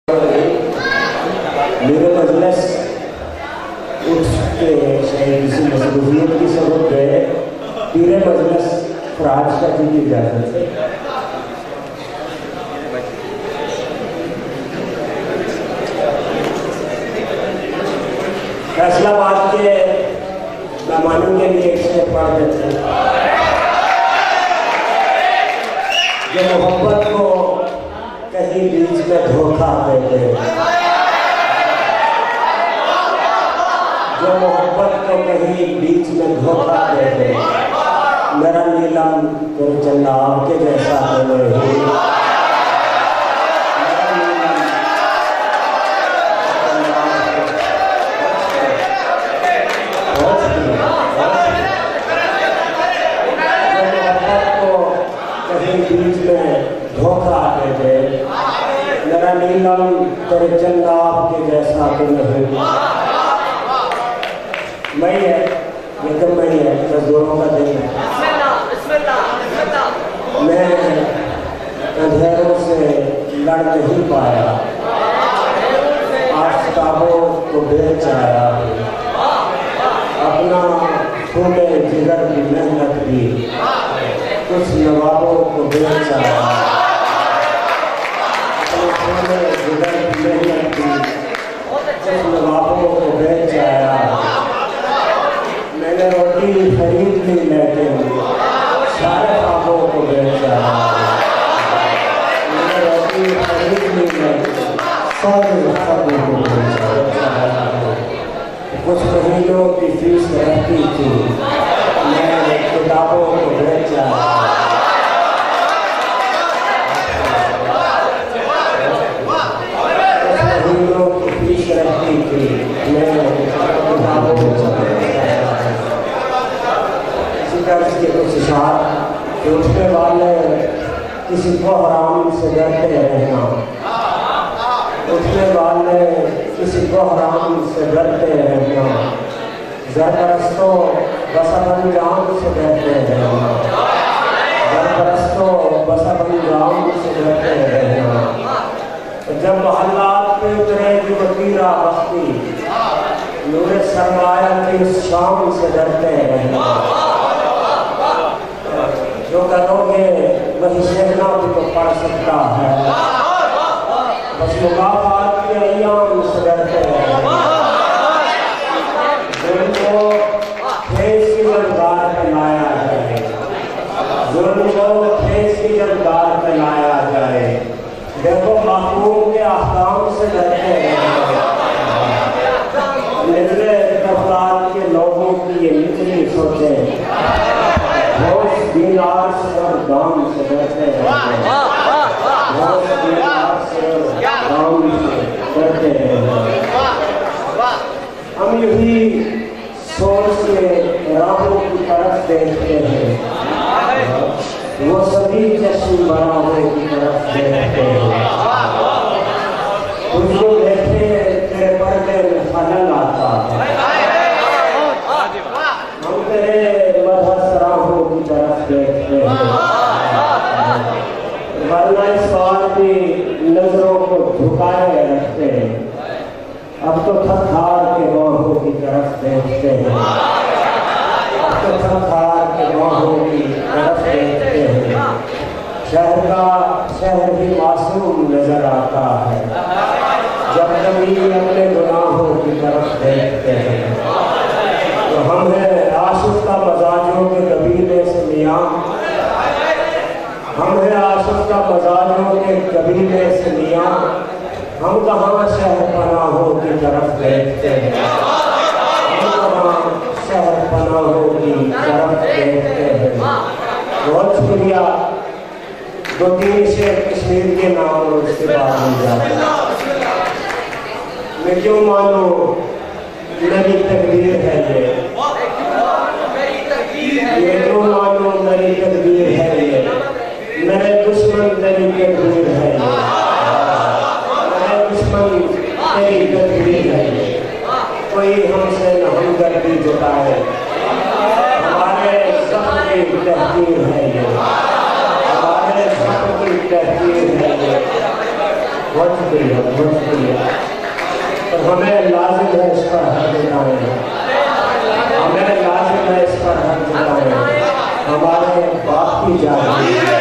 मेरे मजलिस उठ के शायद किसी मजबूरियत की सबब गए पीरे मजलिस फराज का की इजाज़त है। फैसलाबाद के मेहमानों के लिए एक शेर पढ़ देते हैं। जो मोहब्बत को कहीं बीच में धोखा देते हैं, जो मोहब्बत को कहीं बीच में धोखा देते हैं, मेरा नीलम तो चंदा आपके जैसा है नहीं। बीच में धोखा देते मेरा नीलम तेरे चंदा आपके जैसा तो नहीं। मैं है ये तो मैं है मजदूरों का दिन है। मैं अंधेरों से लड़ नहीं पाया, आफताबों को बेच आया, अपना खूने जिगर की मेहनत भी कुछ नवाबों को बेच आया, अपने खूने जिगर की मेहनत भी कुछ नवाबों को बेच आया। मैंने रोटी खरीद ली लेकिन सारे ख्वाबों को बेच आया। मैंने रोटी खरीद ली लेकिन सारे ख्वाबों को बेच आया। कुछ महीनों की फीस रहती थी, मैंने किताबों को बेच आया। कुछ महीनों की फीस रहती थी, मैंने किताबों को बेच आया। के कुछ इशार कि उठने वाले किसी को हराम से डरते रहना, उठने वाले किसी को हराम से डरते रहना, ज़रपरस्तों बस अंजाम से डरते रहना, ज़रपरस्तों बस अंजाम से डरते रहना। जब हालात पे उतरेगी वतीरा बस्ती, नूरे सरमाया की उस शाम से डरते रहना। जो करोगे वही सहना भी तो पढ़ सकता है, बस मुकाफात के अय्याम से डरते हैं। जुल्म को ठेस की जलगार पे लाया जाए, जुल्म को ठेस की जलगार पे लाया जाए। देखो मासूम के अहकाम से डरते हैं, निचले तबकात के लोगों की ये निचली सोचें, दीनार से और दाम से डरते हैं, दीनार से और दाम से डरते हैं। हम यही सोच के राहों की तरफ देखते हैं, वो सभी चश्म बराहों की तरफ देखते हैं। तुझको देखे तेरे पर्दे में खलल आता है, हम तेरे मदहसराहों की तरफ देखते हैं, वरना इस बार की नजरों को झुकाए रखते हैं। अब तो थक हार के बाहों की तरफ देखते हैं, अब तो थक हार के बाहों की तरफ देखते हैं। शहर भी मासूम नजर आता है, जब कभी अपने गुनाहों की तरफ देखते हैं। तो हम हैं आशिक़ा मजाजों के कबीले से मियाँ, हम हैं आशिक़ा मजाजों के कबीले से मियाँ, हम कहाँ शहर पनाहों की तरफ देखते हैं, हम कहाँ शहर पनाहों की तरफ देखते हैं। बहुत शुक्रिया। 2-3 शेर कश्मीर के नाम और उसके बाद मिल जाते हैं। मैं क्यों मानूं मेरी तकदीर है ये क्यों मालूम मेरी तकदीर है ये, मेरे दुश्मन तेरी तकदीर है ये, मेरे दुश्मन तेरी तकदीर है ये। कोई हमसे न हमदर्दी जुटाए, हमारे ज़ख्म की तहकीर है ये, हमारे ज़ख्म की तहकीर है ये। बहुत शुक्रिया, बहुत शुक्रिया। और हमें लाजिम है इस पर हक जताएं, हमें लाजिम है इस पर हक जताएं। हमारे बाप की जान